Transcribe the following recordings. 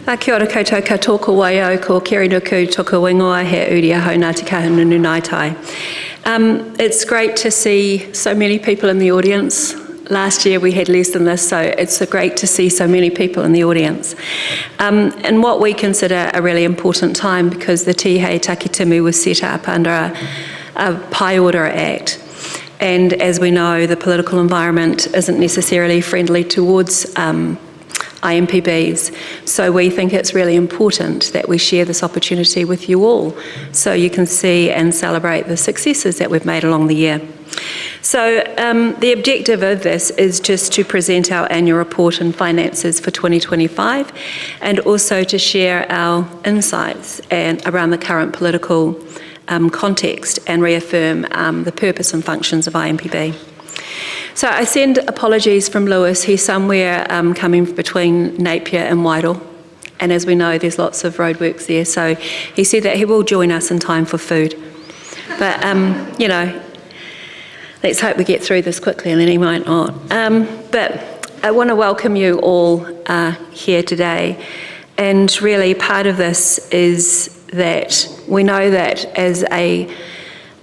Kia ora koutou katoa waio ko kerinuku toku wingoa he uria hau Ngāti Kahungunu Nai Tai. It's great to see so many people in the audience. Last year we had less than this, so it's great to see so many people in the audience. And what we consider a really important time, because the Tihei Takitimu was set up under a Pai Order Act. And as we know, the political environment isn't necessarily friendly towards IMPBs. So we think it's really important that we share this opportunity with you all so you can see and celebrate the successes that we've made along the year. So the objective of this is just to present our annual report and finances for 2025 and also to share our insights around the current political context and reaffirm the purpose and functions of IMPB. So I send apologies from Lewis. He's somewhere coming between Napier and Wairoa. And as we know, there's lots of roadworks there. So he said that he will join us in time for food. But, you know, let's hope we get through this quickly, and then he might not. But I want to welcome you all here today. And really part of this is that we know that as a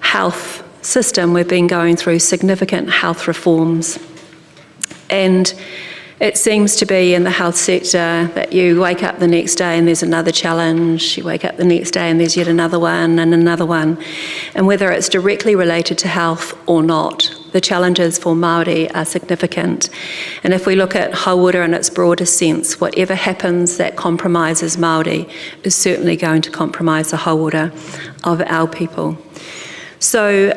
health system, we've been going through significant health reforms. And it seems to be in the health sector that you wake up the next day and there's another challenge, you wake up the next day and there's yet another one and another one. And whether it's directly related to health or not, the challenges for Māori are significant. And if we look at hauora in its broadest sense, whatever happens that compromises Māori is certainly going to compromise the hauora of our people. So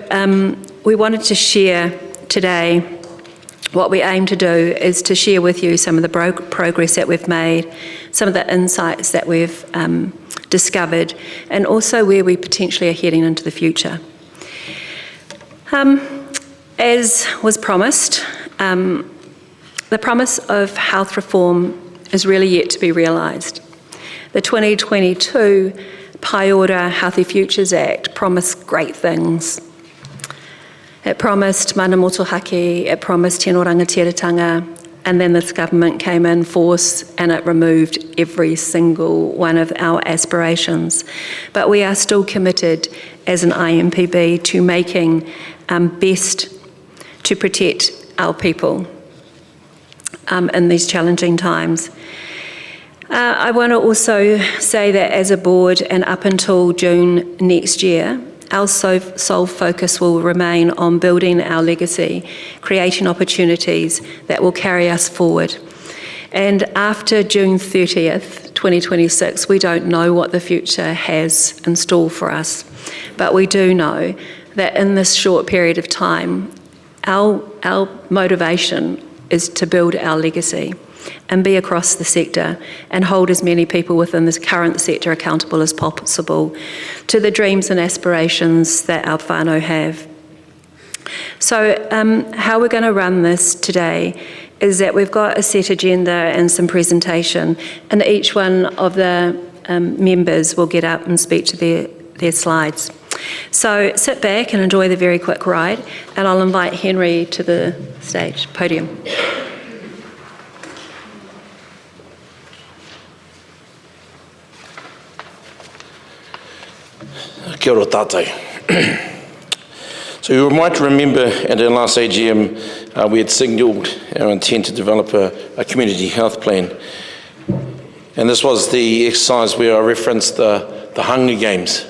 we wanted to share today, what we aim to do is to share with you some of the progress that we've made, some of the insights that we've discovered, and also where we potentially are heading into the future. As was promised, the promise of health reform is really yet to be realised. The 2022 Pai Order Healthy Futures Act promised great things. It promised mana motuhake, it promised tino rangatiratanga, and then this government came in force and it removed every single one of our aspirations. But we are still committed as an IMPB to making best to protect our people in these challenging times. I want to also say that as a board and up until June next year, our sole focus will remain on building our legacy, creating opportunities that will carry us forward. And after June 30th, 2026, we don't know what the future has in store for us. But we do know that in this short period of time, our motivation is to build our legacy and be across the sector and hold as many people within this current sector accountable as possible to the dreams and aspirations that our whānau have. So how we're going to run this today is that we've got a set agenda and some presentation, and each one of the members will get up and speak to their slides. So sit back and enjoy the very quick ride, and I'll invite Henry to the stage, podium. Kia ora tātou. So you might remember at our last AGM we had signalled our intent to develop a community health plan. And this was the exercise where I referenced the Hunger Games.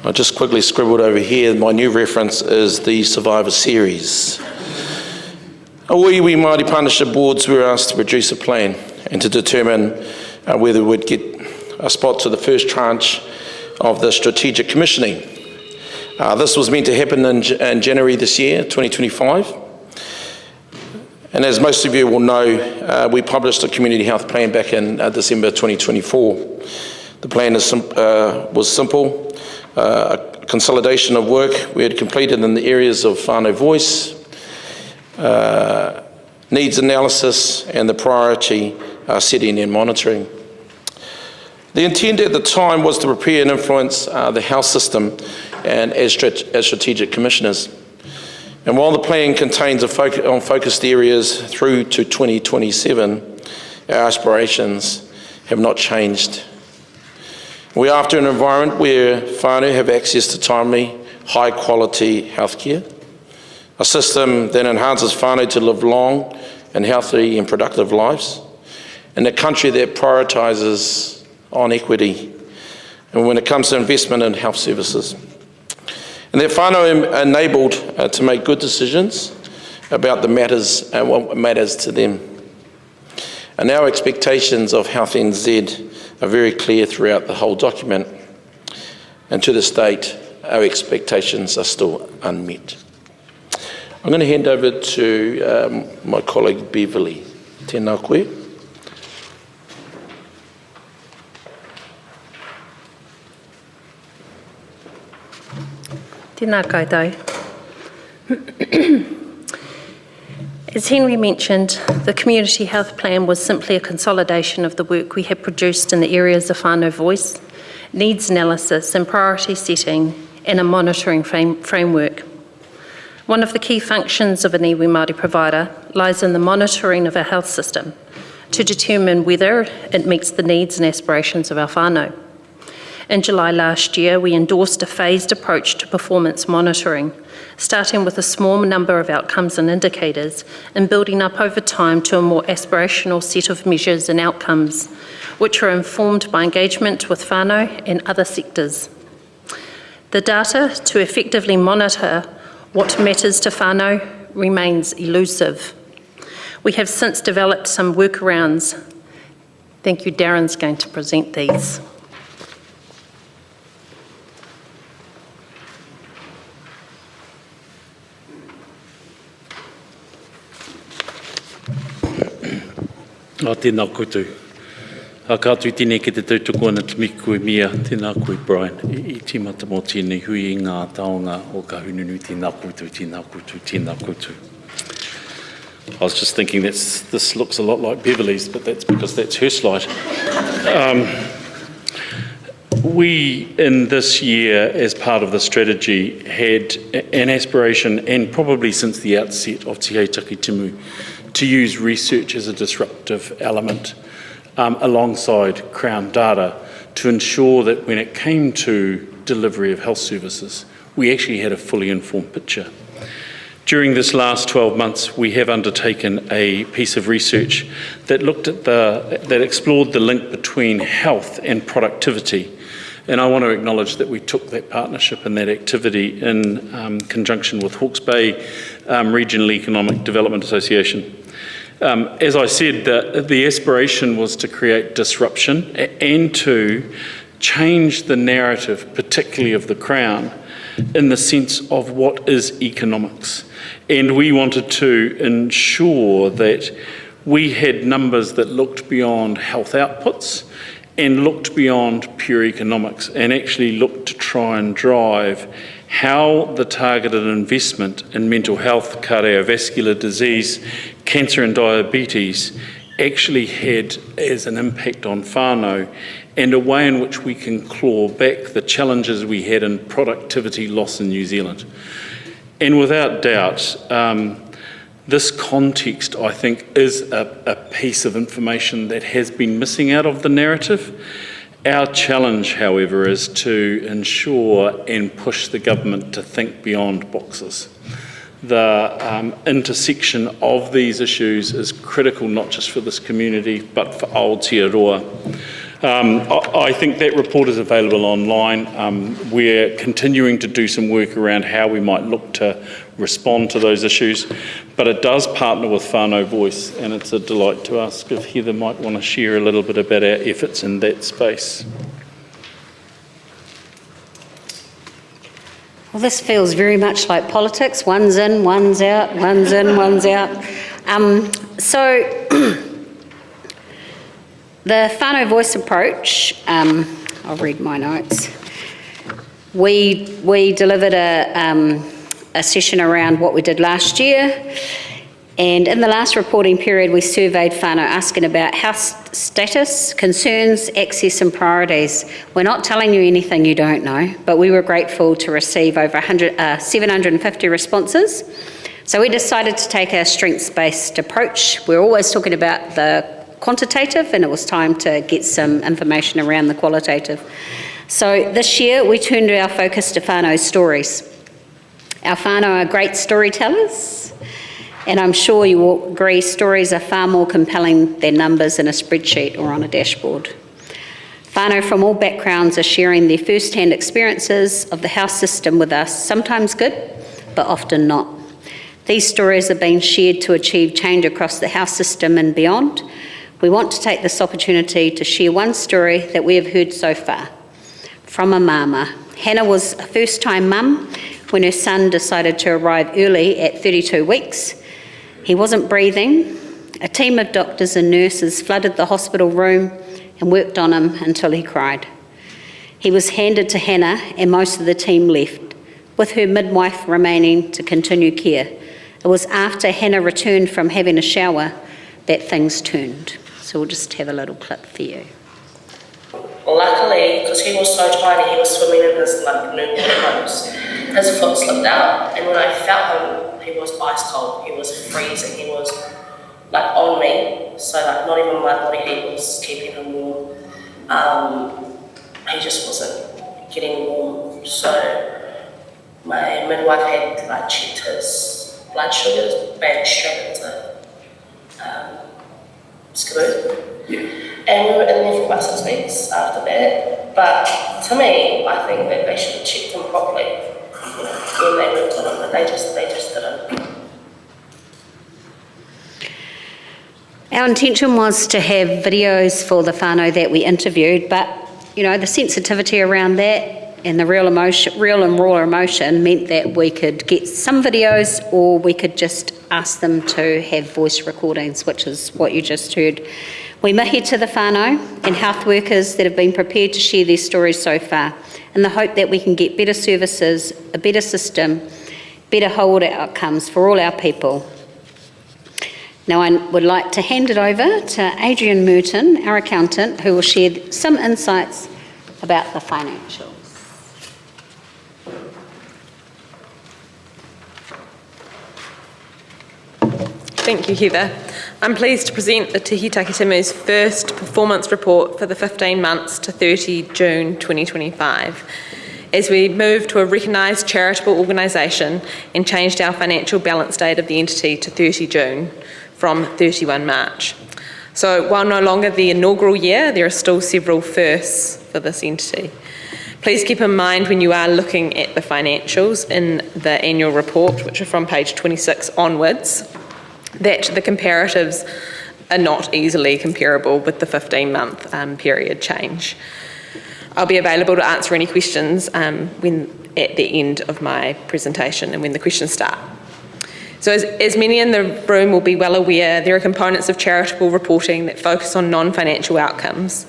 I just quickly scribbled over here, my new reference is the Survivor Series. We Māori Partnership Boards were asked to produce a plan and to determine whether we'd get a spot to the first tranche of the strategic commissioning. This was meant to happen in January this year, 2025. And as most of you will know, we published a community health plan back in December 2024. The plan was simple, a consolidation of work we had completed in the areas of whānau voice, needs analysis, and the priority setting and monitoring. The intent at the time was to prepare and influence the health system and as strategic commissioners. And while the plan contains on focused areas through to 2027, our aspirations have not changed. We're after an environment where whānau have access to timely, high-quality healthcare, a system that enhances whānau to live long and healthy and productive lives, and a country that prioritises on equity and when it comes to investment in health services. And that whānau are enabled to make good decisions about the matters and what matters to them. And our expectations of Health NZ are very clear throughout the whole document. And to this date, our expectations are still unmet. I'm going to hand over to my colleague Beverly. Tēnā koe. Tēnā koutou. As Henry mentioned, the Community Health Plan was simply a consolidation of the work we had produced in the areas of whānau voice, needs analysis and priority setting, and a monitoring framework. One of the key functions of an iwi Māori provider lies in the monitoring of our health system to determine whether it meets the needs and aspirations of our whānau. In July last year, we endorsed a phased approach to performance monitoring, starting with a small number of outcomes and indicators and building up over time to a more aspirational set of measures and outcomes, which are informed by engagement with whānau and other sectors. The data to effectively monitor what matters to whānau remains elusive. We have since developed some workarounds. Thank you, Darren's going to present these. Tēnā koutou. Kātui tēnei ki te tautoko ana te miku e mia, tēnā koe Brian, I tīmata mō tēnei hui I ngā taonga o ka hununu, tēnā koutou, tēnā koutou, tēnā koutou. I was just thinking this looks a lot like Beverly's, but that's because that's her slide. We, in this year, as part of the strategy, had an aspiration, and probably since the outset of Tihei Takitimu, to use research as a disruptive element alongside Crown data to ensure that when it came to delivery of health services, we actually had a fully informed picture. During this last 12 months, we have undertaken a piece of research that looked at that explored the link between health and productivity. And I want to acknowledge that we took that partnership and that activity in conjunction with Hawke's Bay Regional Economic Development Association. As I said, the aspiration was to create disruption and to change the narrative, particularly of the Crown, in the sense of what is economics. And we wanted to ensure that we had numbers that looked beyond health outputs and looked beyond pure economics and actually looked to try and drive how the targeted investment in mental health, cardiovascular disease, cancer and diabetes actually had as an impact on whānau and a way in which we can claw back the challenges we had in productivity loss in New Zealand. And without doubt, this context, I think, is a piece of information that has been missing out of the narrative. Our challenge, however, is to ensure and push the government to think beyond boxes. The intersection of these issues is critical not just for this community, but for Aotearoa. I think that report is available online. We're continuing to do some work around how we might look to respond to those issues, but it does partner with whānau voice, and it's a delight to ask if Heather might want to share a little bit about our efforts in that space. Well, this feels very much like politics. One's in, one's out, one's in, one's out. The whānau voice approach, I'll read my notes. We delivered a session around what we did last year, and in the last reporting period we surveyed whānau asking about health status, concerns, access and priorities. We're not telling you anything you don't know, but we were grateful to receive over 750 responses. So we decided to take a strengths-based approach. We're always talking about the quantitative, and it was time to get some information around the qualitative. So this year we turned our focus to whānau stories. Our whānau are great storytellers, and I'm sure you will agree stories are far more compelling than numbers in a spreadsheet or on a dashboard. Whānau from all backgrounds are sharing their first-hand experiences of the house system with us, sometimes good, but often not. These stories are being shared to achieve change across the house system and beyond. We want to take this opportunity to share one story that we have heard so far from a mama. Hannah was a first-time mum when her son decided to arrive early at 32 weeks. He wasn't breathing. A team of doctors and nurses flooded the hospital room and worked on him until he cried. He was handed to Hannah and most of the team left, with her midwife remaining to continue care. It was after Hannah returned from having a shower that things turned. So we'll just have a little clip for you. Luckily, because he was so tiny, he was swimming in his newborn clothes. His foot slipped out, and when I felt him, he was ice cold. He was freezing. He was on me, so not even my body heat was keeping him warm. He just wasn't getting warm. So my midwife had checked his blood sugars back straight into Skidoo. And we were in there for about 6 weeks after that. But to me, I think that they should have checked him properly, when they worked on him, but they just didn't. Our intention was to have videos for the whānau that we interviewed, but the sensitivity around that and the real and raw emotion meant that we could get some videos, or we could just ask them to have voice recordings, which is what you just heard. We mahi to the whānau and health workers that have been prepared to share their stories so far, in the hope that we can get better services, a better system, better holder outcomes for all our people. Now I would like to hand it over to Adrian Merton, our accountant, who will share some insights about the financials. Thank you, Heather. I'm pleased to present the Tihei Takitimu's first performance report for the 15 months to 30 June 2025, as we moved to a recognised charitable organisation and changed our financial balance date of the entity to 30 June from 31 March. So while no longer the inaugural year, there are still several firsts for this entity. Please keep in mind when you are looking at the financials in the annual report, which are from page 26 onwards, that the comparatives are not easily comparable with the 15-month period change. I'll be available to answer any questions when at the end of my presentation and when the questions start. So as many in the room will be well aware, there are components of charitable reporting that focus on non-financial outcomes.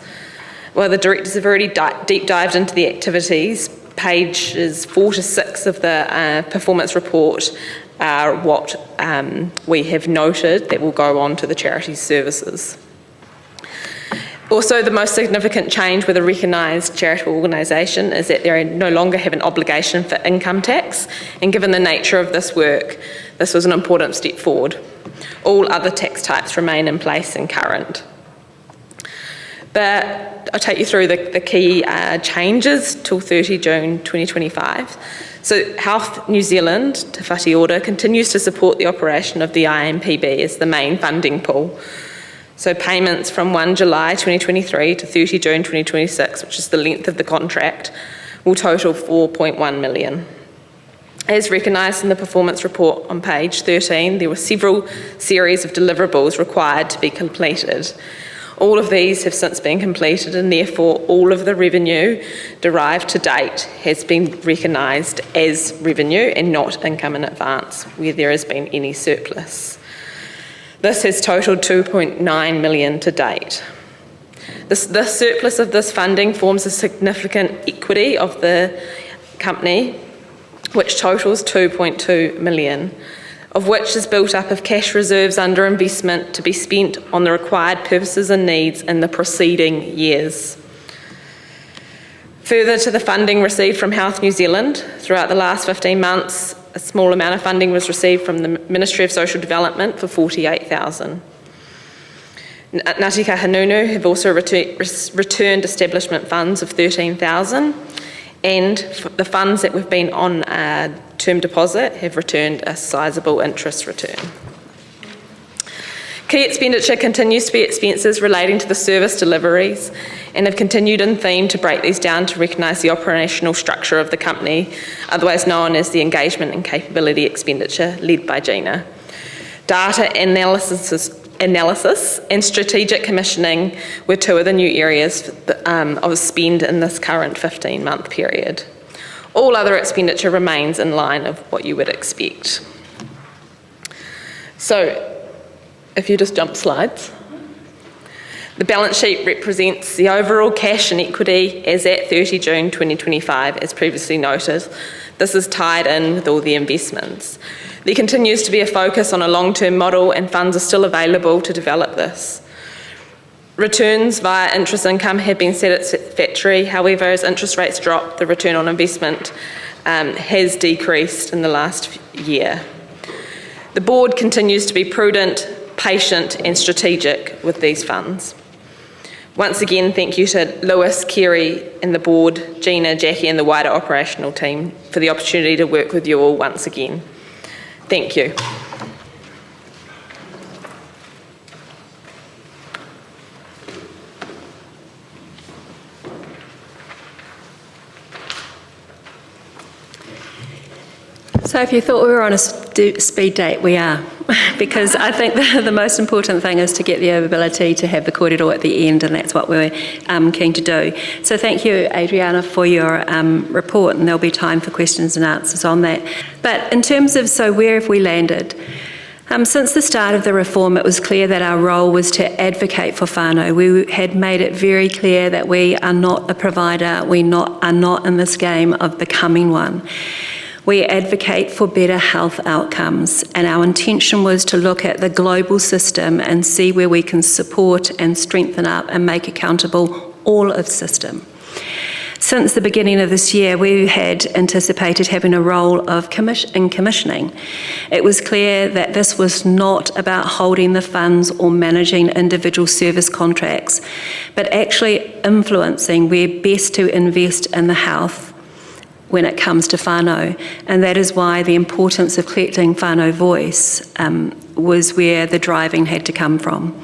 While the directors have already deep dived into the activities, pages 4 to 6 of the performance report are what we have noted that will go on to the charity's services. Also, the most significant change with a recognised charitable organisation is that they no longer have an obligation for income tax, and given the nature of this work, this was an important step forward. All other tax types remain in place and current. But I'll take you through the key changes till 30 June 2025. So Health New Zealand, Te Whati Ora, continues to support the operation of the IMPB as the main funding pool. So payments from 1 July 2023 to 30 June 2026, which is the length of the contract, will total 4.1 million. As recognised in the performance report on page 13, there were several series of deliverables required to be completed. All of these have since been completed, and therefore all of the revenue derived to date has been recognised as revenue and not income in advance where there has been any surplus. This has totalled 2.9 million to date. The surplus of this funding forms a significant equity of the company, which totals 2.2 million, of which is built up of cash reserves under investment to be spent on the required purposes and needs in the preceding years. Further to the funding received from Health New Zealand, throughout the last 15 months, a small amount of funding was received from the Ministry of Social Development for 48,000. Ngāti Kahungunu have also returned establishment funds of 13,000, and the funds that we've been on term deposit have returned a sizable interest return. Key expenditure continues to be expenses relating to the service deliveries, and have continued in theme to break these down to recognise the operational structure of the company, otherwise known as the engagement and capability expenditure led by Gina. Data analysis and strategic commissioning were two of the new areas of spend in this current 15-month period. All other expenditure remains in line of what you would expect. So, if you just jump slides. The balance sheet represents the overall cash and equity as at 30 June 2025, as previously noted. This is tied in with all the investments. There continues to be a focus on a long-term model, and funds are still available to develop this. Returns via interest income have been set at satisfactory. However, as interest rates drop, the return on investment has decreased in the last year. The board continues to be prudent, patient and strategic with these funds. Once again, thank you to Lewis, Kerry and the board, Gina, Jackie and the wider operational team for the opportunity to work with you all once again. Thank you. So if you thought we were on a speed date, we are. Because I think the most important thing is to get the ability to have the kōrero at the end, and that's what we're keen to do. So thank you, Adriana, for your report, and there'll be time for questions and answers on that. But in terms of, so where have we landed? Since the start of the reform, it was clear that our role was to advocate for whānau. We had made it very clear that we are not a provider, we are not in this game of becoming one. We advocate for better health outcomes, and our intention was to look at the global system and see where we can support and strengthen up and make accountable all of the system. Since the beginning of this year, we had anticipated having a role in commissioning. It was clear that this was not about holding the funds or managing individual service contracts, but actually influencing where best to invest in the health when it comes to whānau, and that is why the importance of collecting whānau voice was where the driving had to come from,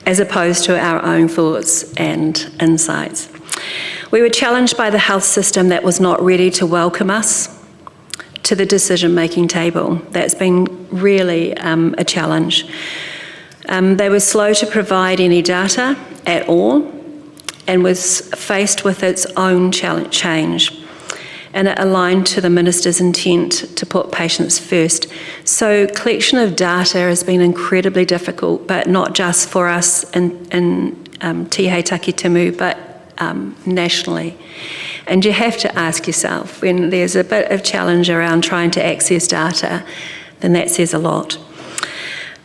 as opposed to our own thoughts and insights. We were challenged by the health system that was not ready to welcome us to the decision-making table. That's been really a challenge. They were slow to provide any data at all, and was faced with its own change. And it aligned to the Minister's intent to put patients first. So collection of data has been incredibly difficult, but not just for us in Tihei Takitimu, but nationally. And you have to ask yourself, when there's a bit of challenge around trying to access data, then that says a lot.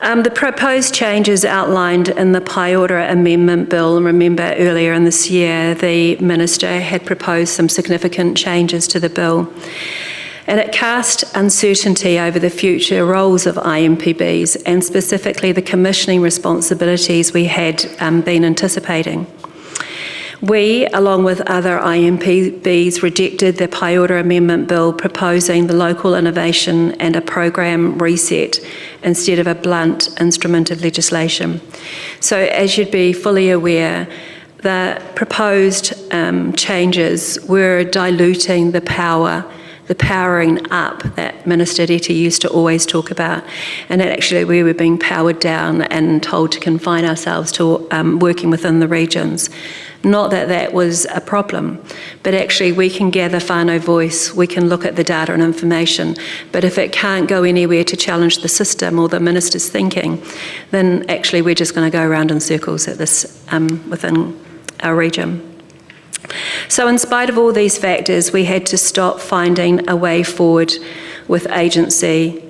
The proposed changes outlined in the Pai Ora Amendment Bill, and remember earlier in this year the Minister had proposed some significant changes to the bill, and it cast uncertainty over the future roles of IMPBs and specifically the commissioning responsibilities we had been anticipating. We, along with other IMPBs, rejected the Pai Ora Amendment Bill proposing the local innovation and a program reset instead of a blunt instrument of legislation. So as you'd be fully aware, the proposed changes were diluting the powering up that Minister Reti used to always talk about. And actually we were being powered down and told to confine ourselves to working within the regions. Not that that was a problem, but actually we can gather whānau voice, we can look at the data and information, but if it can't go anywhere to challenge the system or the Minister's thinking, then actually we're just going to go around in circles at this within our region. So in spite of all these factors, we had to stop finding a way forward with agency.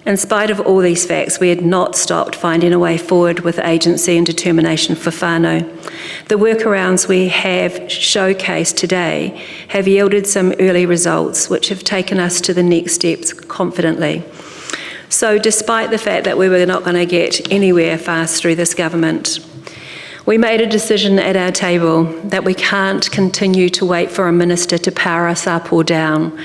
In spite of all these facts, we had not stopped finding a way forward with agency and determination for whānau. The workarounds we have showcased today have yielded some early results which have taken us to the next steps confidently. So despite the fact that we were not going to get anywhere fast through this government, we made a decision at our table that we can't continue to wait for a minister to power us up or down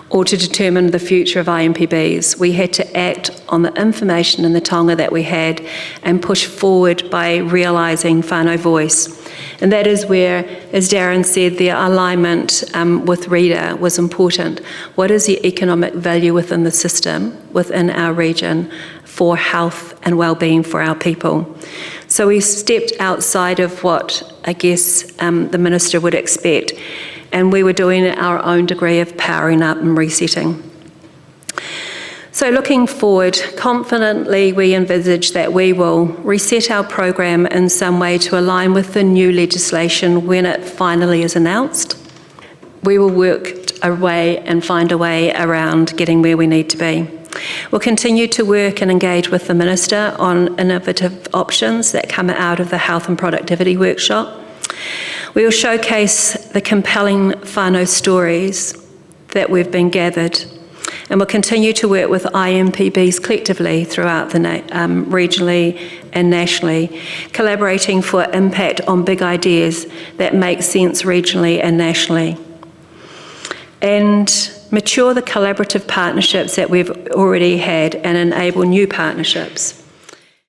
or to determine the future of IMPBs. We had to act on the information and the taonga that we had and push forward by realising whānau voice. And that is where, as Darren said, the alignment with reader was important. What is the economic value within the system, within our region, for health and well-being for our people? So we stepped outside of what I guess the minister would expect, and we were doing our own degree of powering up and resetting. So looking forward, confidently we envisage that we will reset our program in some way to align with the new legislation when it finally is announced. We will work a way and find a way around getting where we need to be. We'll continue to work and engage with the Minister on innovative options that come out of the Health and Productivity Workshop. We will showcase the compelling whānau stories that we've been gathered, and we'll continue to work with IMPBs collectively throughout the regionally and nationally, collaborating for impact on big ideas that make sense regionally and nationally. And mature the collaborative partnerships that we've already had and enable new partnerships.